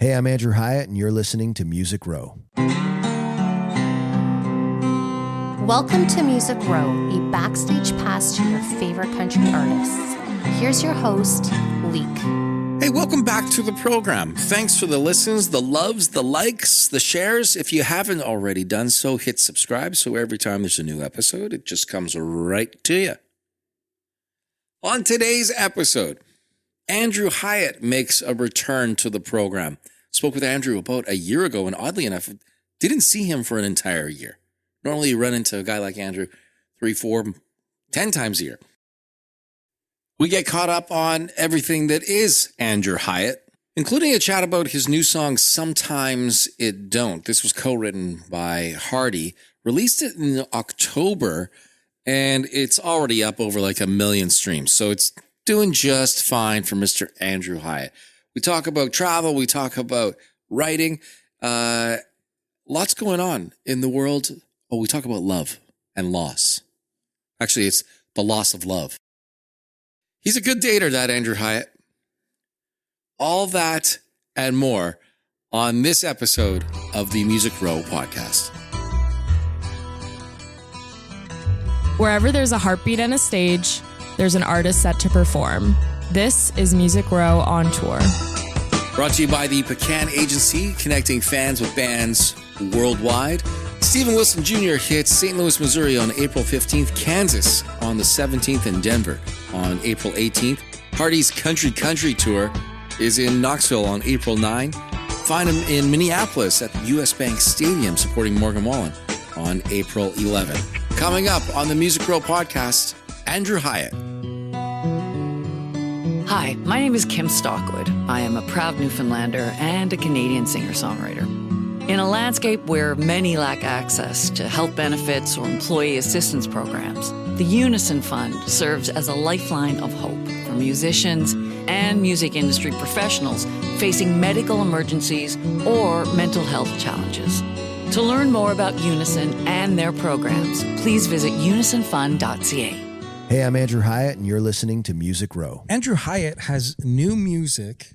Hey, I'm Andrew Hyatt, and you're listening to Music Row. Welcome to Music Row, a backstage pass to your favorite country artists. Here's your host, Leek. Hey, welcome back to the program. Thanks for the listens, the loves, the likes, the shares. If you haven't already done so, hit subscribe so every time there's a new episode, it just comes right to you. On today's episode, Andrew Hyatt makes a return to the program. Spoke with Andrew about a year ago, and oddly enough, didn't see him for an entire year. Normally you run into a guy like Andrew 3, 4, 10 times a year. We get caught up on everything that is Andrew Hyatt, including a chat about his new song, Sometimes It Don't. This was co-written by Hardy, released it in October, and it's already up over like 1 million streams. So it's doing just fine for Mr. Andrew Hyatt. We talk about travel. We talk about writing. Lots going on in the world. Oh, we talk about love and loss. Actually, it's the loss of love. He's a good dater, that Andrew Hyatt. All that and more on this episode of the Music Row podcast. Wherever there's a heartbeat and a stage, there's an artist set to perform. This is Music Row on Tour. Brought to you by the Pecan Agency, connecting fans with bands worldwide. Stephen Wilson Jr. hits St. Louis, Missouri on April 15th, Kansas on the 17th, and Denver on April 18th. Hardy's Country Tour is in Knoxville on April 9. Find him in Minneapolis at the U.S. Bank Stadium supporting Morgan Wallen on April 11. Coming up on the Music Row podcast, Andrew Hyatt. Hi, my name is Kim Stockwood. I am a proud Newfoundlander and a Canadian singer-songwriter. In a landscape where many lack access to health benefits or employee assistance programs, the Unison Fund serves as a lifeline of hope for musicians and music industry professionals facing medical emergencies or mental health challenges. To learn more about Unison and their programs, please visit unisonfund.ca. Hey, I'm Andrew Hyatt, and you're listening to Music Row. Andrew Hyatt has new music.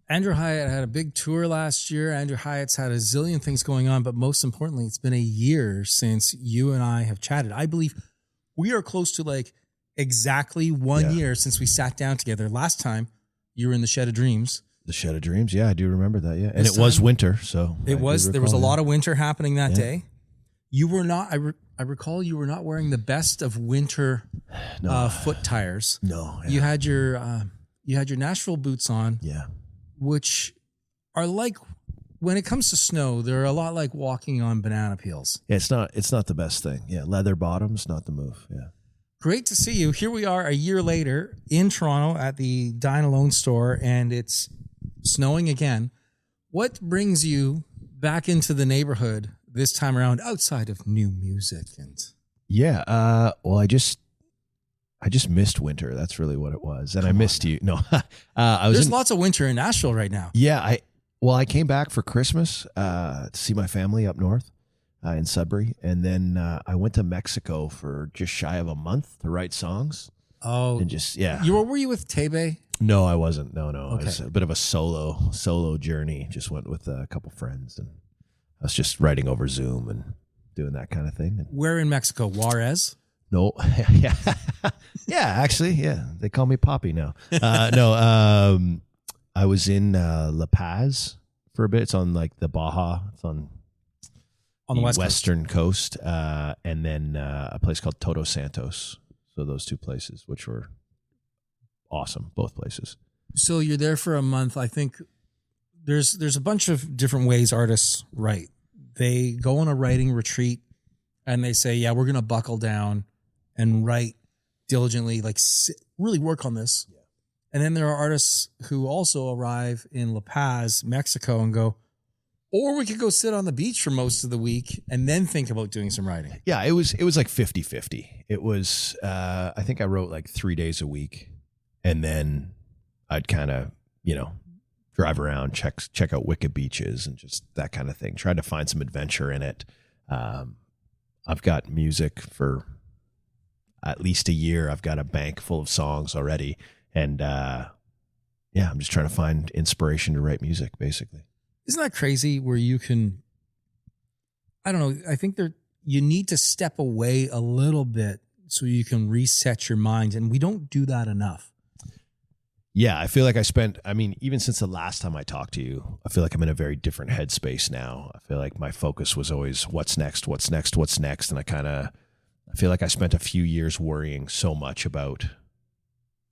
Andrew Hyatt had a big tour last year. Andrew Hyatt's had a zillion things going on, but most importantly, it's been a year since you and I have chatted. I believe we are close to like exactly 1 year since we sat down together. Last time you were in the Shed of Dreams. The Shed of Dreams, yeah, I do remember that, yeah. And it was winter, so... There was a lot of winter happening that day. You were not, I recall you were not wearing the best of winter foot tires. No. Yeah. You had your Nashville boots on. Yeah. Which are like, when it comes to snow, they're a lot like walking on banana peels. Yeah, it's not the best thing. Yeah, leather bottoms, not the move. Yeah. Great to see you. Here we are a year later in Toronto at the Dine Alone store, and it's snowing again. What brings you back into the neighborhood this time around outside of new music? Yeah, well, I just missed winter. That's really what it was. And I missed you. No, there's lots of winter in Nashville right now. Yeah. I came back for Christmas to see my family up north in Sudbury. And then I went to Mexico for just shy of a month to write songs. Oh, and just, yeah. Were you with Tebe? No, I wasn't. No. Okay. It was a bit of a solo journey. Just went with a couple friends, and I was just writing over Zoom and doing that kind of thing. And where in Mexico? Juarez? No, yeah, actually, yeah. They call me Poppy now. No, I was in La Paz for a bit. It's on like the Baja. It's on the western coast, and then a place called Todos Santos. So those two places, which were awesome, both places. So you're there for a month. I think there's a bunch of different ways artists write. They go on a writing retreat, and they say, "Yeah, we're going to buckle down and write diligently, like really work on this." Yeah. And then there are artists who also arrive in La Paz, Mexico, and go, or we could go sit on the beach for most of the week and then think about doing some writing. Yeah, it was like 50-50. It was, I think I wrote like 3 days a week, and then I'd kind of, drive around, check out wicked beaches and just that kind of thing. Try to find some adventure in it. I've got music for at least a year. I've got a bank full of songs already, and yeah, I'm just trying to find inspiration to write music, basically. Isn't that crazy where you can, I don't know, I think you need to step away a little bit so you can reset your mind. And we don't do that enough. Yeah, I feel like even since the last time I talked to you, I feel like I'm in a very different headspace now. I feel like my focus was always what's next. And I feel like I spent a few years worrying so much about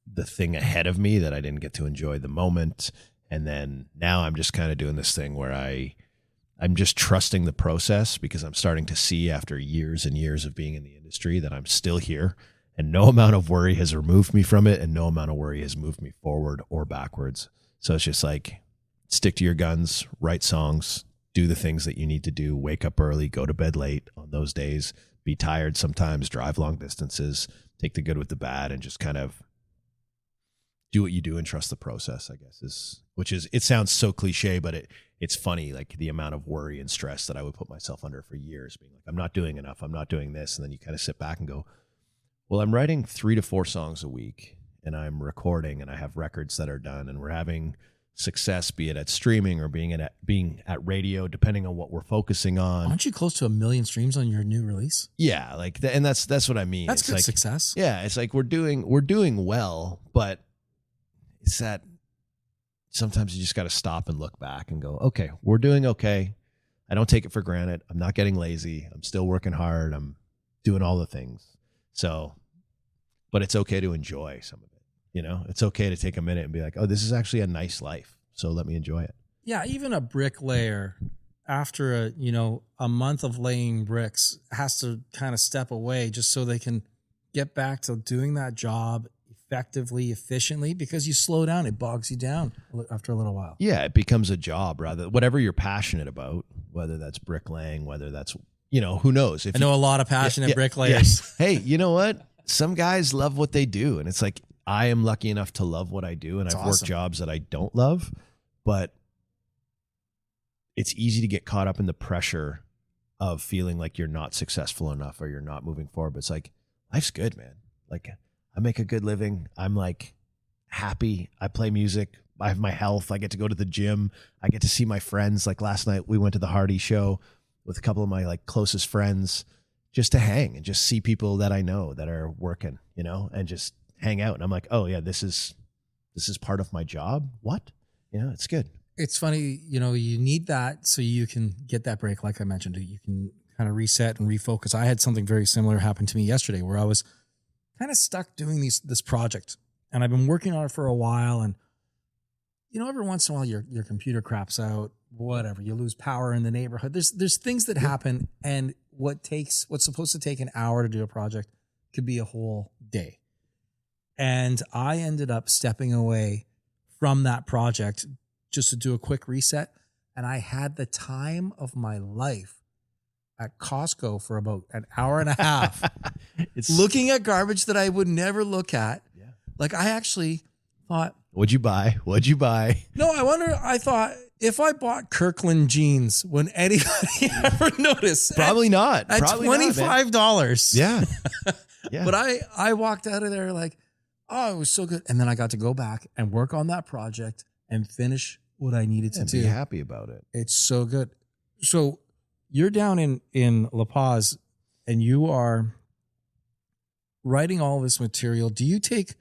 the thing ahead of me that I didn't get to enjoy the moment. And then now I'm just kind of doing this thing where I'm just trusting the process, because I'm starting to see after years and years of being in the industry that I'm still here. And no amount of worry has removed me from it, and no amount of worry has moved me forward or backwards. So it's just like, stick to your guns, write songs, do the things that you need to do, wake up early, go to bed late on those days, be tired sometimes, drive long distances, take the good with the bad, and just kind of do what you do and trust the process, I guess, it sounds so cliche, but it's funny, like the amount of worry and stress that I would put myself under for years, being like, I'm not doing enough, I'm not doing this. And then you kind of sit back and go, well, I'm writing 3 to 4 songs a week, and I'm recording, and I have records that are done, and we're having success, be it at streaming or being at radio, depending on what we're focusing on. Aren't you close to 1 million streams on your new release? Yeah, like and that's what I mean. That's it's good like, success. Yeah, it's like we're doing well, but it's that sometimes you just got to stop and look back and go, okay, we're doing okay. I don't take it for granted. I'm not getting lazy. I'm still working hard. I'm doing all the things. So, but it's okay to enjoy some of it. You know, it's okay to take a minute and be like, oh, this is actually a nice life, so let me enjoy it. Yeah, even a bricklayer, after a month of laying bricks, has to kind of step away just so they can get back to doing that job effectively, efficiently, because you slow down, it bogs you down after a little while. Yeah, it becomes a job, rather whatever you're passionate about, whether that's bricklaying, whether that's, who knows. I know a lot of passionate bricklayers. Yeah. Hey, you know what? Some guys love what they do, and it's like, I am lucky enough to love what I do, and I've worked jobs that I don't love, but it's easy to get caught up in the pressure of feeling like you're not successful enough or you're not moving forward. But it's like, life's good, man. Like, I make a good living. I'm like happy. I play music. I have my health. I get to go to the gym. I get to see my friends. Like last night we went to the Hardy show with a couple of my like closest friends just to hang and just see people that I know that are working, and just hang out. And I'm like, oh yeah, this is part of my job. What? It's good. It's funny, you need that so you can get that break. Like I mentioned, you can kind of reset and refocus. I had something very similar happen to me yesterday where I was kind of stuck doing this project, and I've been working on it for a while. And, every once in a while your computer craps out, whatever, you lose power in the neighborhood. There's things that happen, and what's supposed to take an hour to do a project could be a whole day. And I ended up stepping away from that project just to do a quick reset. And I had the time of my life at Costco for about an hour and a half, looking at garbage that I would never look at. Yeah. Like I actually thought, What'd you buy? No, I thought if I bought Kirkland jeans, would anybody ever notice? Probably not. At $25. Yeah. Yeah. But I walked out of there like, oh, it was so good. And then I got to go back and work on that project and finish what I needed to do. Be happy about it. It's so good. So you're down in La Paz and you are writing all this material. Do you take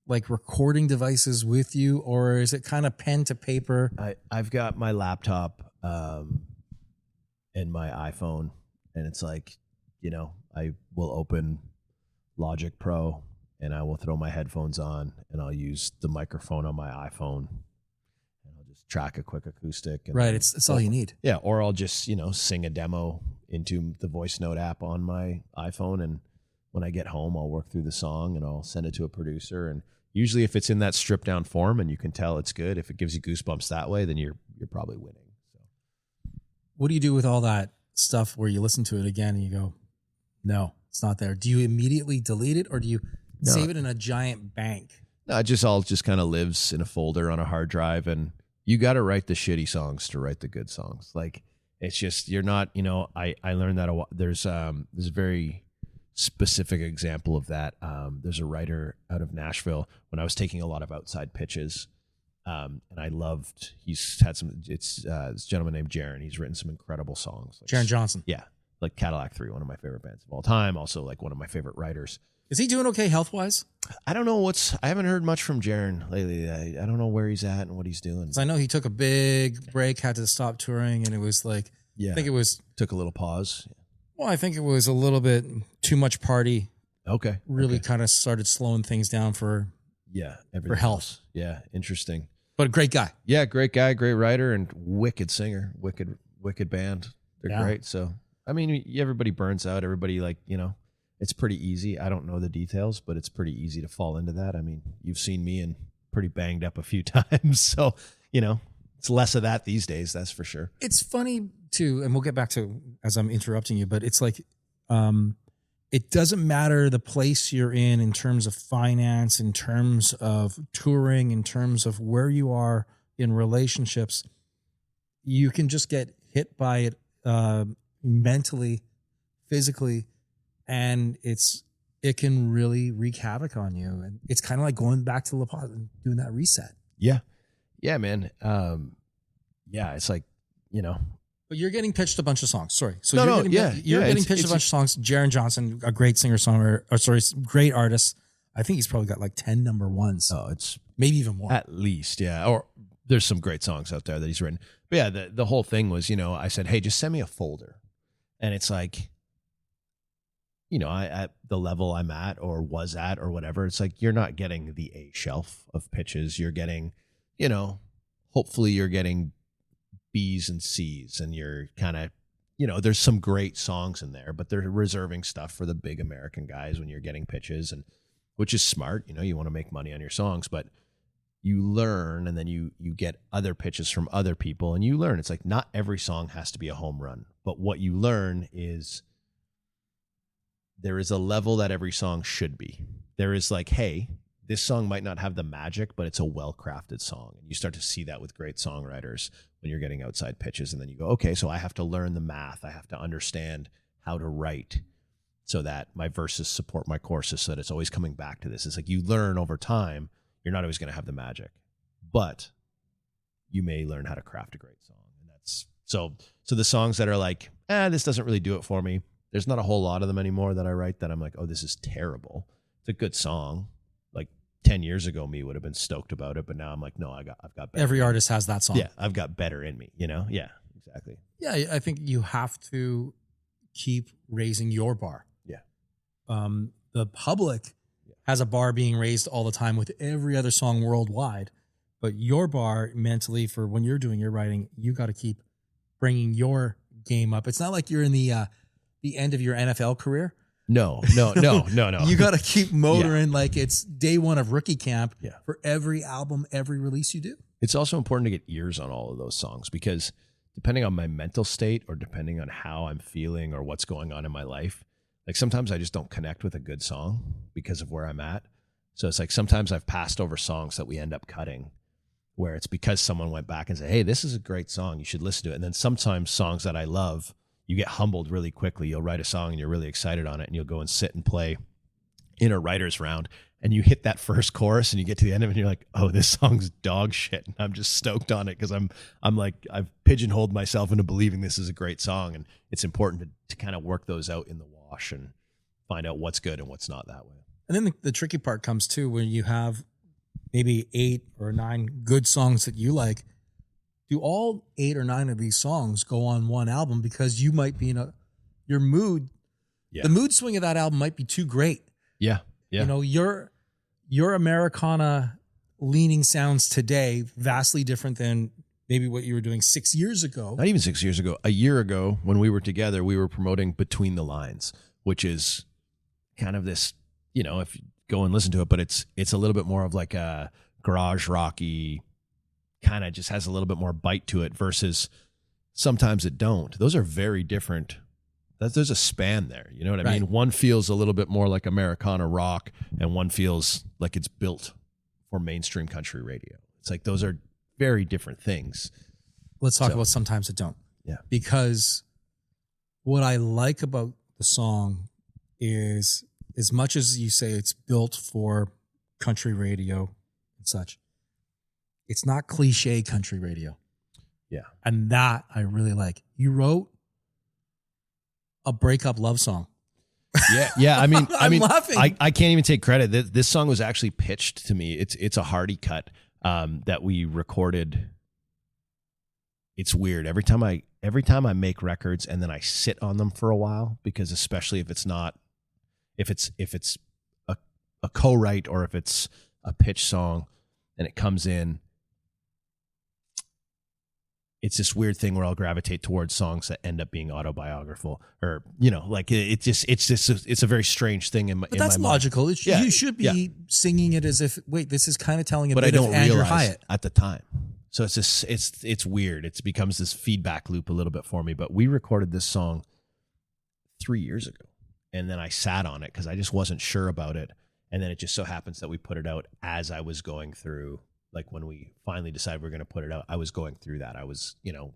like recording devices with you, or is it kind of pen to paper? I've got my laptop and my iPhone, and it's like, I will open Logic Pro and I will throw my headphones on and I'll use the microphone on my iPhone and I'll just track a quick acoustic. And right. It's all you need. Yeah. Or I'll just, sing a demo into the voice note app on my iPhone. And when I get home, I'll work through the song and I'll send it to a producer. And usually if it's in that stripped down form and you can tell it's good, if it gives you goosebumps that way, then you're probably winning. So what do you do with all that stuff where you listen to it again and you go, no, it's not there? Do you immediately delete it, or do you save it in a giant bank? No, it all just kind of lives in a folder on a hard drive, and you got to write the shitty songs to write the good songs. Like it's just, you're not, I learned that there's a very specific example of that. There's a writer out of Nashville when I was taking a lot of outside pitches, And I loved, he's had some, it's this gentleman named Jaron. He's written some incredible songs. Like, Jaron Johnson. Yeah. Like Cadillac 3, one of my favorite bands of all time. Also like one of my favorite writers. Is he doing okay health-wise? I don't know I haven't heard much from Jaron lately. I don't know where he's at and what he's doing. Because I know he took a big break, had to stop touring, and it was like, Yeah. I think it was, Took a little pause. well, I think it was a little bit too much party. Okay. Really Okay. kind of started slowing things down for everything health. else. Yeah. Interesting. but a great guy. Yeah. Great guy, great writer, and wicked singer, wicked band. They're Yeah. great. So, I mean, everybody burns out. Everybody it's pretty easy. I don't know the details, but it's pretty easy to fall into that. I mean, you've seen me and pretty banged up a few times. So, it's less of that these days. That's for sure. It's funny too, and we'll get back to as I'm interrupting you, but it's like, it doesn't matter the place you're in terms of finance, in terms of touring, in terms of where you are in relationships. You can just get hit by it mentally, physically, and it can really wreak havoc on you. And it's kind of like going back to La Paz and doing that reset. Yeah. Yeah, man. It's like, But you're getting pitched a bunch of songs. Sorry. So No, you're getting pitched a bunch of songs. Jaron Johnson, a great singer-songwriter, great artist. I think he's probably got like 10 number ones. Oh, it's maybe even more. at least, yeah. Or there's some great songs out there that he's written. But yeah, the whole thing was, I said, hey, just send me a folder. And it's like, I at the level I'm at or was at or whatever, it's like you're not getting the A shelf of pitches. You're getting, hopefully you're getting B's and C's, and you're kind of, there's some great songs in there, but they're reserving stuff for the big American guys when you're getting pitches, and which is smart. You want to make money on your songs, but you learn, and then you get other pitches from other people, and you learn. It's like not every song has to be a home run, but what you learn is there is a level that every song should be. There is like, hey, this song might not have the magic, but it's a well-crafted song. And you start to see that with great songwriters when you're getting outside pitches. And then you go, okay, so I have to learn the math. I have to understand how to write so that my verses support my choruses, so that it's always coming back to this. It's like you learn over time. You're not always going to have the magic, but you may learn how to craft a great song. And that's so the songs that are like, this doesn't really do it for me. There's not a whole lot of them anymore that I write that I'm like, oh, this is terrible. It's a good song. Like 10 years ago, me would have been stoked about it, but now I'm like, no, I've got better. Every artist has that song. Yeah, I've got better in me, Yeah, exactly. Yeah, I think you have to keep raising your bar. Yeah. The public has a bar being raised all the time with every other song worldwide, but your bar mentally for when you're doing your writing, you got to keep bringing your game up. It's not like you're in the end of your NFL career. No. You got to keep motoring like it's day one of rookie camp Yeah. for every album, every release you do. It's also important to get ears on all of those songs, because depending on my mental state or depending on how I'm feeling or what's going on in my life, like sometimes I just don't connect with a good song because of where I'm at. So it's like sometimes I've passed over songs that we end up cutting where it's because someone went back and said, hey, this is a great song. You should listen to it. And then sometimes songs that I love, you get humbled really quickly. You'll write a song and you're really excited on it, and you'll go and sit and play in a writer's round, and you hit that first chorus and you get to the end of it and you're like, oh, this song's dog shit. And I'm just stoked on it because I'm like, I've pigeonholed myself into believing this is a great song. And it's important to kind of work those out in the wash and find out what's good and what's not that way. And then the tricky part comes too when you have maybe 8 or 9 good songs that you like. Do all 8 or 9 of these songs go on one album? Because you might be in your mood. Yeah. The mood swing of that album might be too great. Yeah. Yeah. Your Americana-leaning sounds today vastly different than maybe what you were doing 6 years ago. Not even 6 years ago. A year ago, when we were together, we were promoting Between the Lines, which is kind of this, if you go and listen to it, but it's a little bit more of like a garage rocky, kind of just has a little bit more bite to it versus Sometimes It Don't. Those are very different. There's a span there. You know what I mean? One feels a little bit more like Americana rock, and one feels like it's built for mainstream country radio. It's like those are very different things. Let's talk about Sometimes It Don't. Yeah. Because what I like about the song is, as much as you say it's built for country radio and such, it's not cliche country radio. Yeah. And that I really like. You wrote a breakup love song. Yeah. I mean, I'm laughing. I can't even take credit. This song was actually pitched to me. It's a Hardy cut that we recorded. It's weird. Every time I make records and then I sit on them for a while, because especially if it's a co-write or if it's a pitch song and it comes in, it's this weird thing where I'll gravitate towards songs that end up being autobiographical, or like it's a very strange thing in my. But that's in my logical. mind. You should be singing it as if, wait, this is kind of telling a but bit I don't of Andrew realize Hyatt at the time. So it's weird. It becomes this feedback loop a little bit for me. But we recorded this song 3 years ago, and then I sat on it because I just wasn't sure about it. And then it just so happens that we put it out as I was going through. Like when we finally decided we're going to put it out, I was going through that. I was,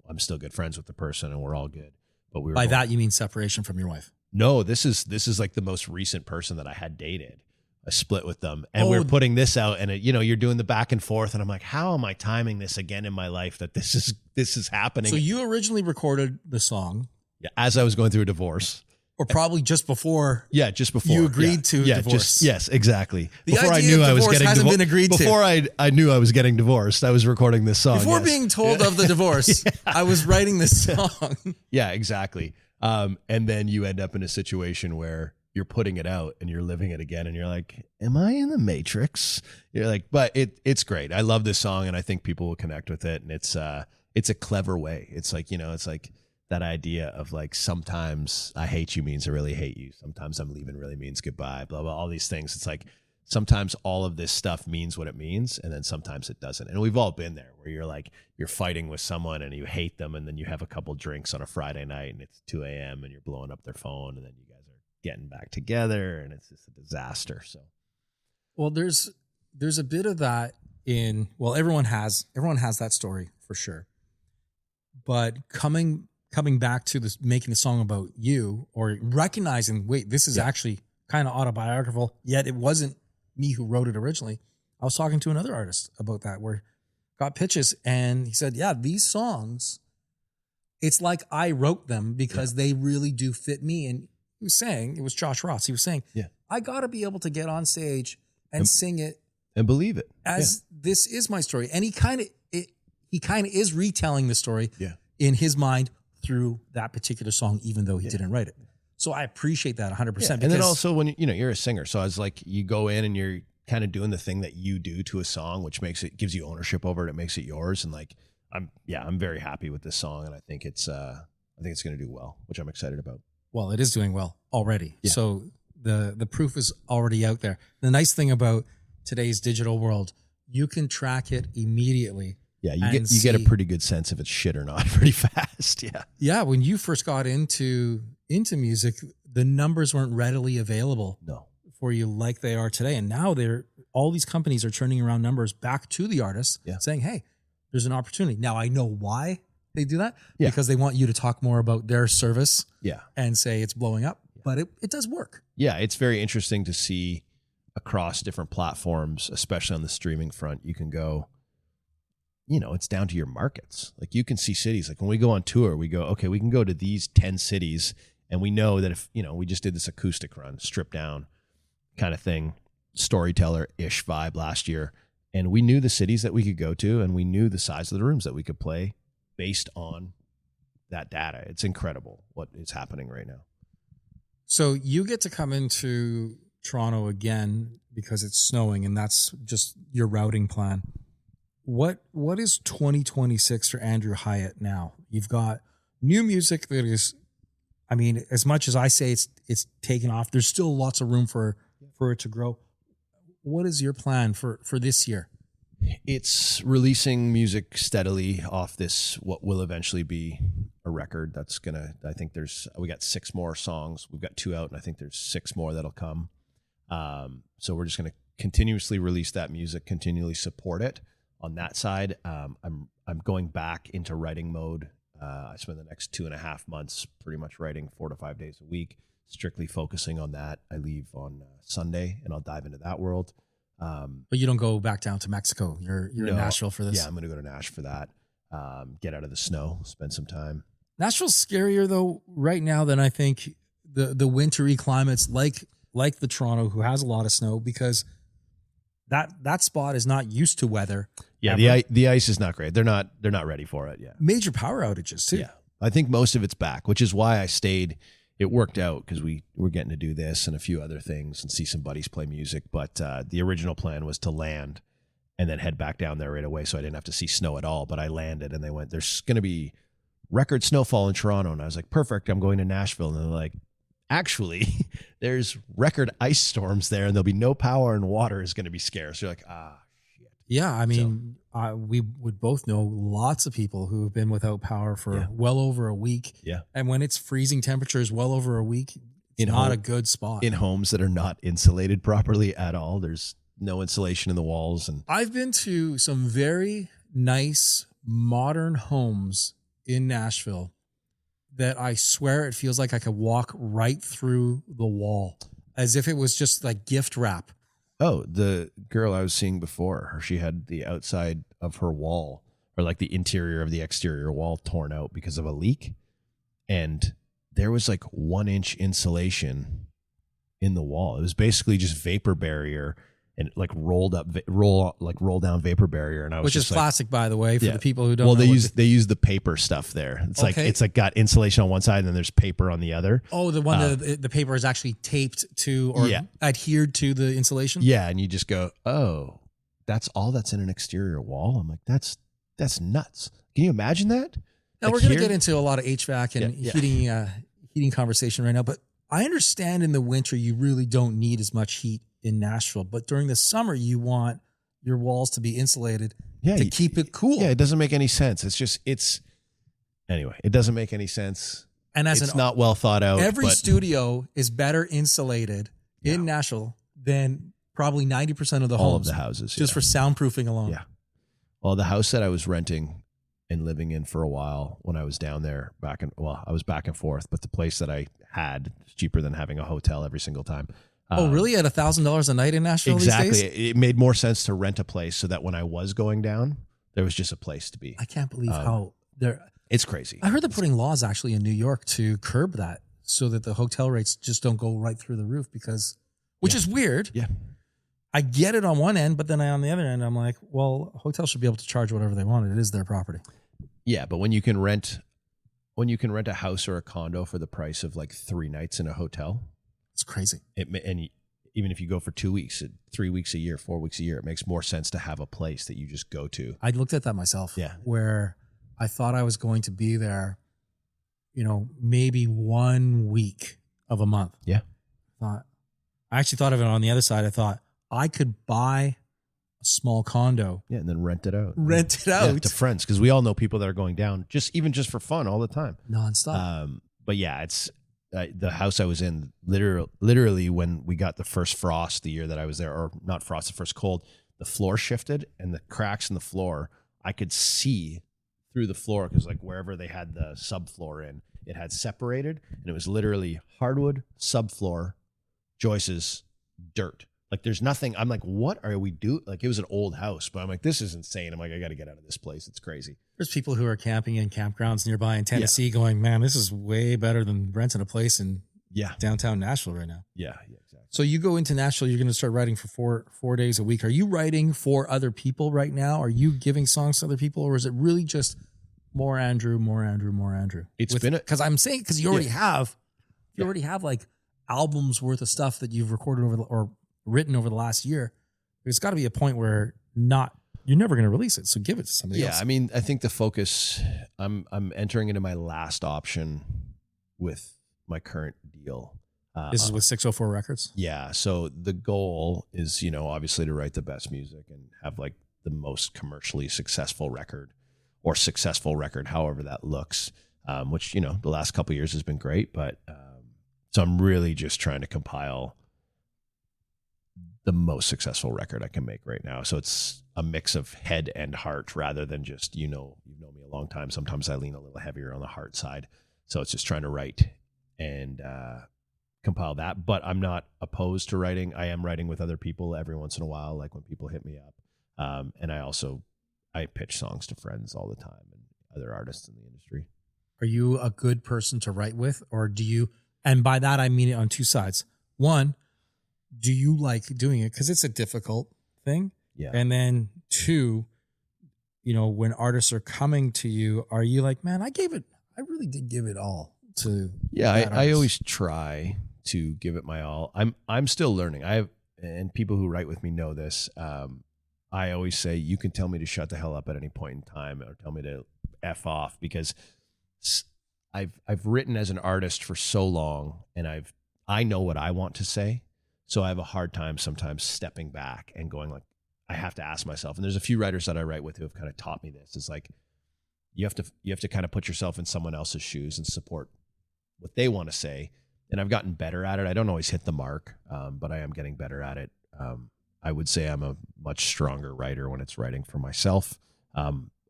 I'm still good friends with the person and we're all good. But we were by that you mean separation from your wife? No, this is like the most recent person that I had dated. I split with them, and we're putting this out, and you're doing the back and forth, and I'm like, how am I timing this again in my life that this is happening? So you originally recorded the song, as I was going through a divorce. Or probably just before. Yeah, just before you agreed to divorce. Yes, exactly. The before idea I knew of I was divorce getting hasn't been agreed to. Before I knew I was getting divorced, I was recording this song. Before being told of the divorce, I was writing this song. Yeah, exactly. And then you end up in a situation where you're putting it out and you're living it again, and you're like, "Am I in the Matrix?" You're like, but it's great. I love this song, and I think people will connect with it. And it's a clever way. It's like it's like that idea of like, sometimes I hate you means I really hate you. Sometimes I'm leaving really means goodbye, blah, blah, all these things. It's like, sometimes all of this stuff means what it means, and then sometimes it doesn't. And we've all been there where you're like, you're fighting with someone and you hate them, and then you have a couple drinks on a Friday night and it's 2 a.m. and you're blowing up their phone, and then you guys are getting back together and it's just a disaster. So, well, there's a bit of that in, well, everyone has that story for sure. But coming back to this, making a song about you, or recognizing, wait, this is actually kind of autobiographical, yet it wasn't me who wrote it originally. I was talking to another artist about that, where got pitches, and he said, yeah, these songs, it's like I wrote them because they really do fit me. And he was saying, it was Josh Ross, he was saying, I got to be able to get on stage and sing it and believe it as this is my story. And he kind of is retelling the story in his mind through that particular song, even though he didn't write it. So I appreciate that 100%. And then also when you're a singer, so I was like, you go in and you're kind of doing the thing that you do to a song, which gives you ownership over it. It makes it yours. And like, I'm very happy with this song, and I think it's going to do well, which I'm excited about. Well, it is doing well already. Yeah. So the proof is already out there. The nice thing about today's digital world, you can track it immediately. Yeah, you get a pretty good sense if it's shit or not pretty fast. Yeah. Yeah, when you first got into music, the numbers weren't readily available for you like they are today. And now all these companies are turning around numbers back to the artists, saying, hey, there's an opportunity. Now I know why they do that, because they want you to talk more about their service and say it's blowing up. But it does work. Yeah, it's very interesting to see across different platforms, especially on the streaming front. You can go, it's down to your markets. Like, you can see cities. Like when we go on tour, we go, okay, we can go to these 10 cities, and we know that if, we just did this acoustic run, stripped down kind of thing, storyteller-ish vibe last year. And we knew the cities that we could go to, and we knew the size of the rooms that we could play based on that data. It's incredible what is happening right now. So you get to come into Toronto again because it's snowing, and that's just your routing plan. What is 2026 for Andrew Hyatt now? You've got new music that is, I mean, as much as I say it's taken off, there's still lots of room for it to grow. What is your plan for this year? It's releasing music steadily off this, what will eventually be a record. That's we got 6 more songs. We've got 2 out, and I think there's 6 more that'll come. So we're just going to continuously release that music, continually support it. On that side, I'm going back into writing mode. I spend the next 2.5 months pretty much writing 4 to 5 days a week, strictly focusing on that. I leave on Sunday, and I'll dive into that world. But you don't go back down to Mexico. You're in Nashville for this. Yeah, I'm going to go to Nashville for that. Get out of the snow, spend some time. Nashville's scarier though right now than I think the wintry climates like the Toronto, who has a lot of snow, because that spot is not used to weather. Yeah, the ice is not great. They're not ready for it. Yeah, major power outages too. Yeah, I think most of it's back, which is why I stayed. It worked out because we were getting to do this and a few other things and see some buddies play music. But the original plan was to land and then head back down there right away, so I didn't have to see snow at all. But I landed and they went, "There's going to be record snowfall in Toronto," and I was like, "Perfect, I'm going to Nashville." And they're like, "Actually, there's record ice storms there, and there'll be no power and water is going to be scarce." So you're like, shit. Yeah, I mean, we would both know lots of people who have been without power for well over a week. Yeah. And when it's freezing temperatures well over a week, it's not a good spot. In homes that are not insulated properly at all. There's no insulation in the walls. And I've been to some very nice modern homes in Nashville that I swear it feels like I could walk right through the wall as if it was just like gift wrap. Oh, the girl I was seeing before, she had the outside of her wall, or like the interior of the exterior wall, torn out because of a leak. And there was like 1-inch insulation in the wall. It was basically just vapor barrier and like roll down vapor barrier. And I was which just is plastic, by the way, for the people who don't know. Well, they use the paper stuff there. It's like got insulation on one side and then there's paper on the other. Oh, the one that the paper is actually taped to or adhered to the insulation? Yeah, and you just go, "Oh, that's all that's in an exterior wall?" I'm like, that's nuts. Can you imagine that? Now we're going to get into a lot of HVAC and heating conversation right now, but I understand in the winter you really don't need as much heat in Nashville, but during the summer you want your walls to be insulated to keep it cool. Yeah, it doesn't make any sense. Anyway, it doesn't make any sense. And it's not well thought out. Every studio is better insulated in Nashville than probably 90% of the homes. All of the houses. Just for soundproofing alone. Yeah. Well, the house that I was renting and living in for a while when I was down there I was back and forth, but the place that I had is cheaper than having a hotel every single time. Oh, really? At $1,000 a night in Nashville exactly. these days? It made more sense to rent a place so that when I was going down, there was just a place to be. I can't believe how they're... It's crazy. I heard they're putting laws actually in New York to curb that so that the hotel rates just don't go right through the roof which is weird. Yeah. I get it on one end, but then on the other end, I'm like, well, hotels should be able to charge whatever they want. It is their property. Yeah, but when you can rent a house or a condo for the price of like 3 nights in a hotel, it's crazy. And even if you go for 2 weeks, 3 weeks a year, 4 weeks a year, it makes more sense to have a place that you just go to. I looked at that myself. Yeah. Where I thought I was going to be there, maybe 1 week of a month. Yeah. I actually thought of it on the other side. I thought I could buy a small condo. Yeah, and then rent it out. To friends, because we all know people that are going down just for fun all the time. Nonstop. But yeah, it's the house I was in, literally when we got the first frost the year that I was there, or not frost, the first cold, the floor shifted and the cracks in the floor, I could see through the floor because like wherever they had the subfloor in, it had separated and it was literally hardwood, subfloor, joists, dirt. Like there's nothing. I'm like, what are we doing? Like it was an old house, but I'm like, this is insane. I'm like, I got to get out of this place. It's crazy. There's people who are camping in campgrounds nearby in Tennessee going, man, this is way better than renting a place in downtown Nashville right now. Yeah, exactly. So you go into Nashville, you're going to start writing for four days a week. Are you writing for other people right now? Are you giving songs to other people, or is it really just more Andrew? It's been because I'm saying because you already have like albums worth of stuff that you've recorded or written over the last year. There's got to be a point where you're never going to release it. So give it to somebody else. Yeah, I mean, I think the focus. I'm entering into my last option with my current deal. This is with 604 Records. Yeah. So the goal is, obviously to write the best music and have like the most commercially successful record, however that looks. Which the last couple of years has been great, but so I'm really just trying to compile the most successful record I can make right now. So it's a mix of head and heart rather than just, you've known me a long time. Sometimes I lean a little heavier on the heart side. So it's just trying to write and compile that, but I'm not opposed to writing. I am writing with other people every once in a while, like when people hit me up. And I pitch songs to friends all the time and other artists in the industry. Are you a good person to write with, or do you, and by that I mean it on two sides. One, do you like doing it? Because it's a difficult thing. Yeah. And then two, when artists are coming to you, are you like, man, I really did give it all to. Yeah, I always try to give it my all. I'm still learning. And people who write with me know this. I always say, you can tell me to shut the hell up at any point in time, or tell me to F off, because I've written as an artist for so long, and I know what I want to say. So I have a hard time sometimes stepping back and going like, I have to ask myself. And there's a few writers that I write with who have kind of taught me this. It's like, you have to kind of put yourself in someone else's shoes and support what they want to say. And I've gotten better at it. I don't always hit the mark, but I am getting better at it. I would say I'm a much stronger writer when it's writing for myself,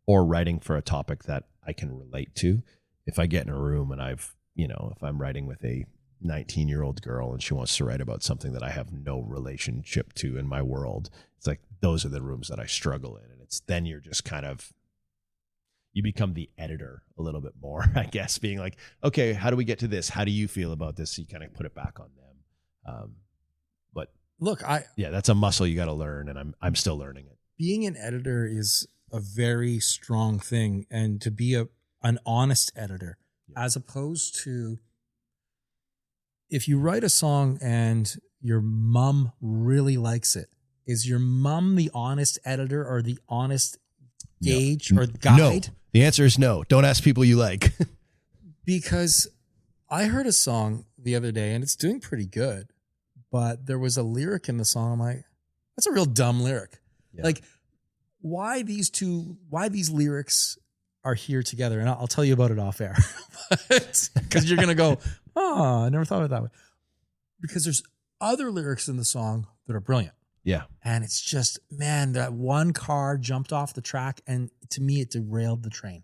or writing for a topic that I can relate to. If I get in a room and if I'm writing with a 19-year-old girl and she wants to write about something that I have no relationship to in my world, it's like, those are the rooms that I struggle in. And it's then you're just kind of, you become the editor a little bit more, I guess, being like, okay, how do we get to this? How do you feel about this? So you kind of put it back on them. But look, that's a muscle you got to learn, and I'm still learning it. Being an editor is a very strong thing, and to be an honest editor, as opposed to if you write a song and your mom really likes it, is your mom the honest editor or the honest gauge or guide? No. The answer is no. Don't ask people you like. Because I heard a song the other day and it's doing pretty good, but there was a lyric in the song. I'm like, that's a real dumb lyric. Yeah. Like, why these lyrics are here together? And I'll tell you about it off air. Because you're going to go, oh, I never thought of it that way. Because there's other lyrics in the song that are brilliant. Yeah. And it's just, man, that one car jumped off the track, and to me, it derailed the train.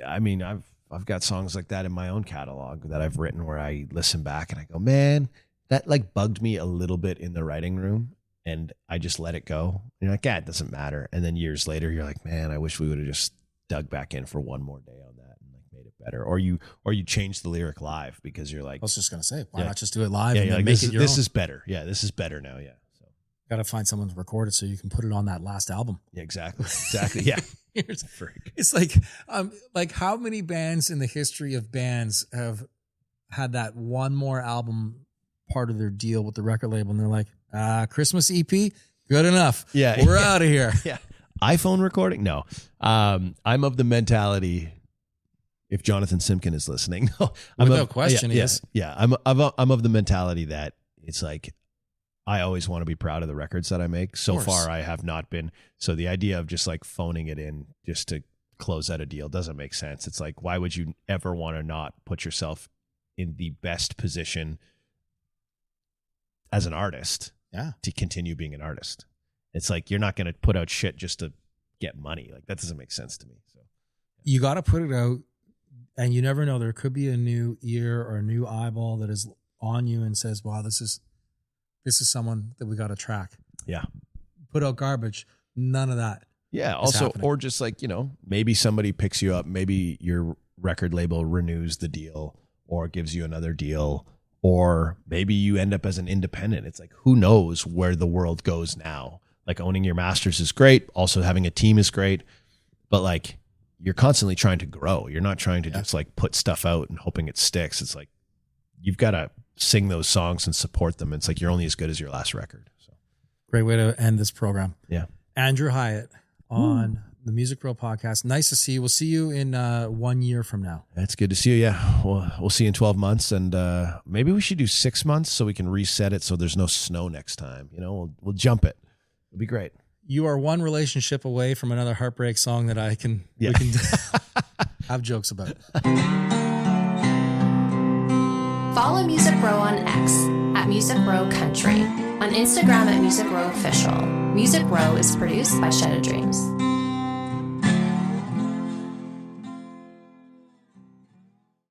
I mean, I've got songs like that in my own catalog that I've written where I listen back and I go, man, that like bugged me a little bit in the writing room, and I just let it go. You're like, yeah, it doesn't matter. And then years later, you're like, man, I wish we would have just dug back in for one more day on that and like made it better. Or you change the lyric live because you're like, I was just gonna say, why not just do it live? Yeah, and then like, make this is better. Yeah, this is better now. Yeah. So got to find someone to record it so you can put it on that last album. Yeah, exactly. Yeah. It's like how many bands in the history of bands have had that one more album part of their deal with the record label, and they're like, Christmas EP, good enough. Yeah, we're out of here. Yeah, iPhone recording. No, I'm of the mentality. If Jonathan Simkin is listening, without question, he is. Yeah, I'm of the mentality that it's like, I always want to be proud of the records that I make. So far, I have not been. So the idea of just like phoning it in just to close out a deal doesn't make sense. It's like, why would you ever want to not put yourself in the best position as an artist to continue being an artist? It's like, you're not going to put out shit just to get money. Like, that doesn't make sense to me. So you got to put it out, and you never know. There could be a new ear or a new eyeball that is on you and says, wow, this is someone that we got to track. Yeah. Put out garbage. None of that. Yeah. Also, happening. Or just like, maybe somebody picks you up. Maybe your record label renews the deal or gives you another deal, or maybe you end up as an independent. It's like, who knows where the world goes now? Like, owning your masters is great. Also having a team is great, but like, you're constantly trying to grow. You're not trying to just like put stuff out and hoping it sticks. It's like, you've got to sing those songs and support them. It's like, you're only as good as your last record. So great way to end this program. Yeah. Andrew Hyatt on the Music Row podcast. Nice to see you. We'll see you in 1 year from now. That's good to see you. Yeah. We'll see you in 12 months, and maybe we should do 6 months so we can reset it so there's no snow next time. We'll jump it. It'll be great. You are one relationship away from another heartbreak song that we can have jokes about. Follow Music Row on X at Music Row Country, on Instagram at Music Row Official. Music Row is produced by Shed of Dreams.